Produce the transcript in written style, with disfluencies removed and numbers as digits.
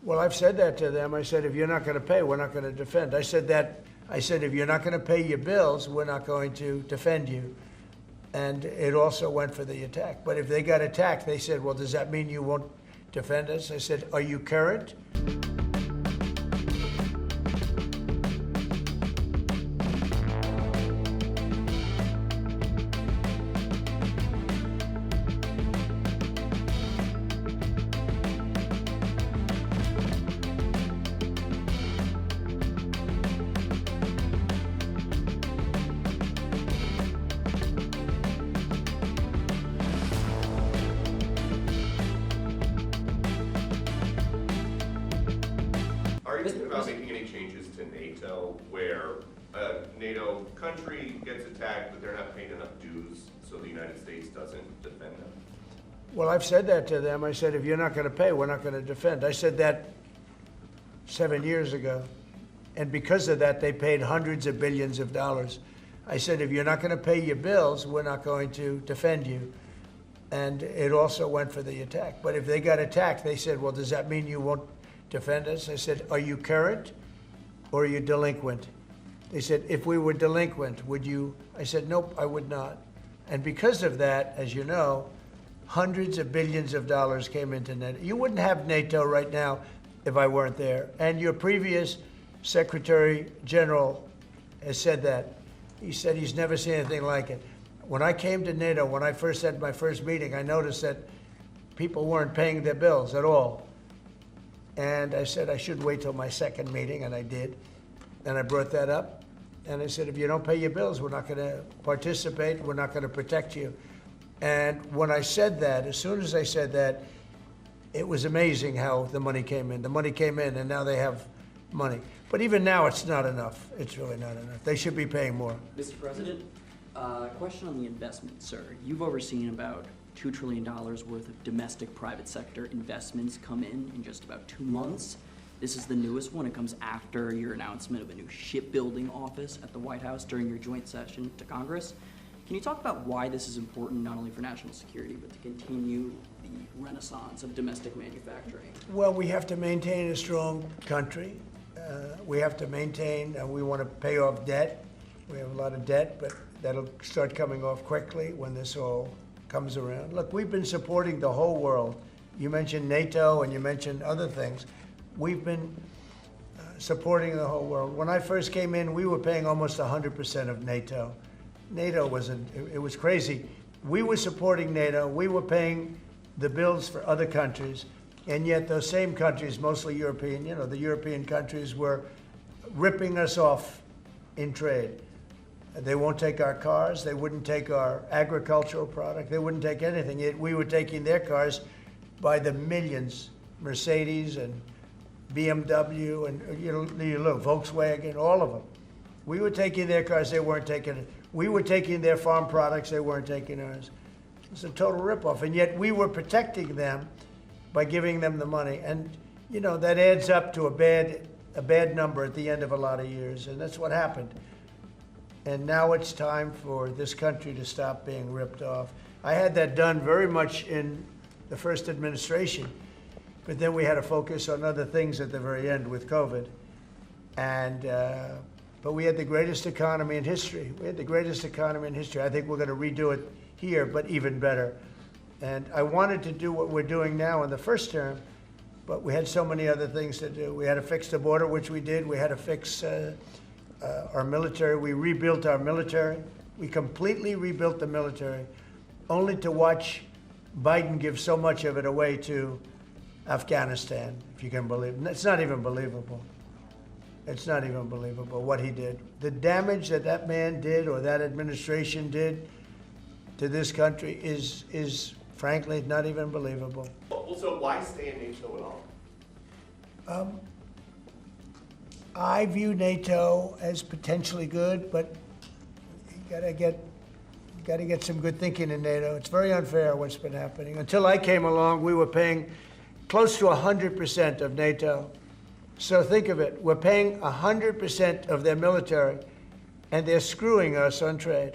Well, I've said that to them. I said, if you're not going to pay, we're not going to defend. I said, if you're not going to pay your bills, we're not going to defend you. And it also went for the attack. But if they got attacked, they said, well, does that mean you won't defend us? I said, are you current? Are you thinking about making any changes to NATO where a NATO country gets attacked, but they're not paying enough dues, so the United States doesn't defend them? Well, I've said that to them. I said, if you're not going to pay, we're not going to defend. I said that 7 years ago. And because of that, they paid hundreds of billions of dollars. I said, if you're not going to pay your bills, we're not going to defend you. And it also went for the attack. But if they got attacked, they said, well, does that mean you won't defend us? I said, are you current or are you delinquent? They said, if we were delinquent, would you? I said, nope, I would not. And because of that, as you know, hundreds of billions of dollars came into NATO. You wouldn't have NATO right now if I weren't there. And your previous Secretary General has said that. He said he's never seen anything like it. When I came to NATO, when I first had my first meeting, I noticed that people weren't paying their bills at all. And I said I should wait till my second meeting, and I did. And I brought that up. And I said, if you don't pay your bills, we're not going to participate. We're not going to protect you. And when I said that, as soon as I said that, it was amazing how the money came in. The money came in, and now they have money. But even now, it's not enough. It's really not enough. They should be paying more. Mr. President, question on the investment, sir. You've overseen about $2 trillion worth of domestic private sector investments come in just about 2 months. This is the newest one. It comes after your announcement of a new shipbuilding office at the White House during your joint session to Congress. Can you talk about why this is important, not only for national security, but to continue the renaissance of domestic manufacturing? Well, we have to maintain a strong country. We have to maintain, we want to pay off debt. We have a lot of debt, but that'll start coming off quickly when this all comes around. Look, we've been supporting the whole world. You mentioned NATO and you mentioned other things. We've been supporting the whole world. When I first came in, we were paying almost 100% of NATO. NATO it was crazy. We were supporting NATO. We were paying the bills for other countries. And yet those same countries, mostly European, the European countries were ripping us off in trade. They won't take our cars. They wouldn't take our agricultural product. They wouldn't take anything. Yet we were taking their cars by the millions, Mercedes and BMW and look, Volkswagen, all of them. We were taking their cars. They weren't taking it. We were taking their farm products. They weren't taking ours. It's a total ripoff. And yet we were protecting them by giving them the money. And, that adds up to a bad number at the end of a lot of years. And that's what happened. And now it's time for this country to stop being ripped off. I had that done very much in the first administration, but then we had to focus on other things at the very end with COVID. And, but we had the greatest economy in history. We had the greatest economy in history. I think we're going to redo it here, but even better. And I wanted to do what we're doing now in the first term, but we had so many other things to do. We had to fix the border, which we did. We had to fix our military. We rebuilt our military. We completely rebuilt the military, only to watch Biden give so much of it away to Afghanistan, if you can believe it. It's not even believable. It's not even believable what he did. The damage that man did or that administration did to this country is frankly not even believable. Well, so why stay in NATO at all? I view NATO as potentially good, but you gotta get some good thinking in NATO. It's very unfair what's been happening. Until I came along, we were paying close to 100% of NATO. So think of it, we're paying 100% of their military, and they're screwing us on trade.